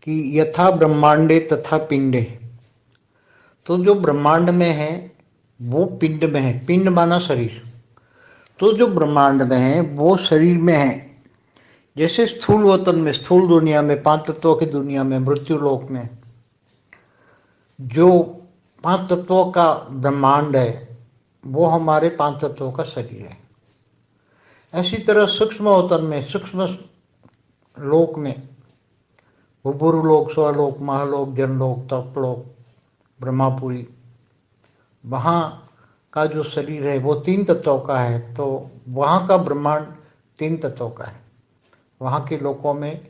कि यथा ब्रह्मांडे तथा पिंडे, तो जो ब्रह्मांड में है वो पिंड में है। पिंड माना शरीर। तो जो ब्रह्मांड में है वो शरीर में है। जैसे स्थूल वतन में, स्थूल दुनिया में, पांच तत्वों की दुनिया में, मृत्यु लोक में जो पांच तत्वों का ब्रह्मांड है वो हमारे पांच तत्वों का शरीर है। ऐसी तरह सूक्ष्म वतन में, सूक्ष्म लोक में, भूभुर लोक, स्वलोक, महालोक, जनलोक, तपलोक, ब्रह्मापुरी, वहाँ का जो शरीर है वो तीन तत्वों का है। तो वहाँ का ब्रह्मांड तीन तत्वों का है। वहाँ के लोकों में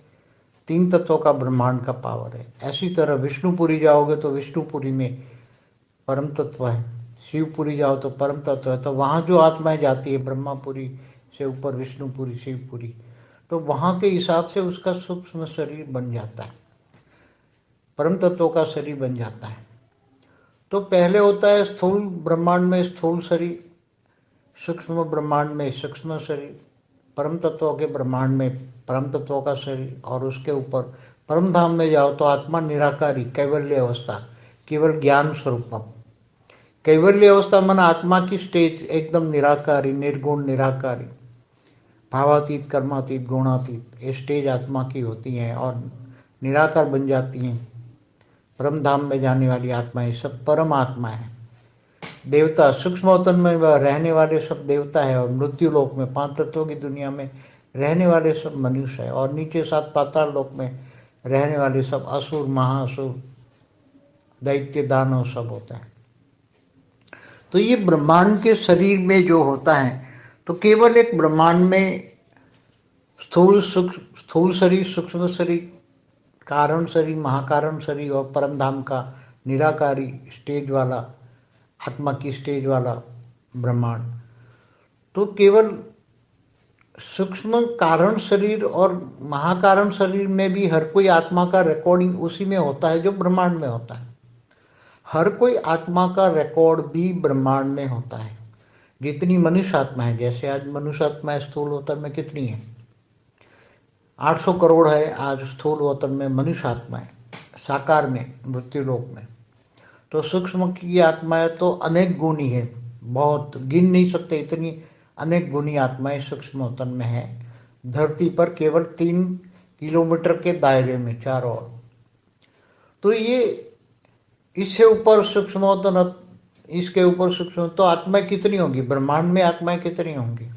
तीन तत्वों का ब्रह्मांड का पावर है। ऐसी तरह विष्णुपुरी जाओगे तो विष्णुपुरी में परम तत्व है। शिवपुरी जाओ तो परम तत्व है। तो वहाँ जो आत्माएं जाती है, ब्रह्मापुरी से ऊपर विष्णुपुरी, शिवपुरी, तो वहाँ के हिसाब से उसका सूक्ष्म शरीर बन जाता है, परम तत्वों का शरीर बन जाता है। तो पहले होता है स्थूल ब्रह्मांड में स्थूल शरीर, सूक्ष्म ब्रह्मांड में सूक्ष्म शरीर, परम तत्वों के ब्रह्मांड में परम तत्वों का शरीर, और उसके ऊपर परम धाम में जाओ तो आत्मा निराकारी, कैवल्य अवस्था, केवल ज्ञान स्वरूपम। कैवल्य अवस्था मन आत्मा की स्टेज, एकदम निराकारी, निर्गुण निराकारी, भावातीत, कर्मातीत, गुणातीत, ये स्टेज आत्मा की होती हैं और निराकार बन जाती हैं। परम धाम में जाने वाली आत्माएं सब परम आत्मा है। देवता सूक्ष्म वतन में रहने वाले सब देवता है, और मृत्यु लोक में पांच तत्वों की दुनिया में रहने वाले सब मनुष्य है, और नीचे सात पाताल लोक में रहने वाले सब असुर, महाअसुर, दैत्य, दानव सब होते हैं। तो ये ब्रह्मांड के शरीर में जो होता है, तो केवल एक ब्रह्मांड में स्थूल शरीर, सूक्ष्म शरीर, कारण शरीर, महाकारण शरीर और परम धाम का निराकारी स्टेज वाला, आत्मा की स्टेज वाला ब्रह्मांड। तो केवल सूक्ष्म कारण शरीर और महाकारण शरीर में भी हर कोई आत्मा का रिकॉर्डिंग उसी में होता है जो ब्रह्मांड में होता है। हर कोई आत्मा का रिकॉर्ड भी ब्रह्मांड में होता है। जितनी मनुष्य आत्मा है, जैसे आज मनुष्य आत्मा स्थूल वतन में कितनी है, 800 करोड़ है आज स्थूल वतन में मनुष्य आत्मा है, साकार में, मृत्यु लोक में। तो सूक्ष्म की आत्माएं तो अनेक गुणी है, बहुत गिन नहीं सकते, इतनी अनेक गुणी आत्माएं सूक्ष्म वतन में है। धरती पर केवल 3 किलोमीटर के दायरे में चारों ओर। तो ये इससे ऊपर सूक्ष्म वतन, इसके ऊपर सूक्ष्म, तो आत्माएं कितनी होंगी, ब्रह्मांड में आत्माएं कितनी होंगी।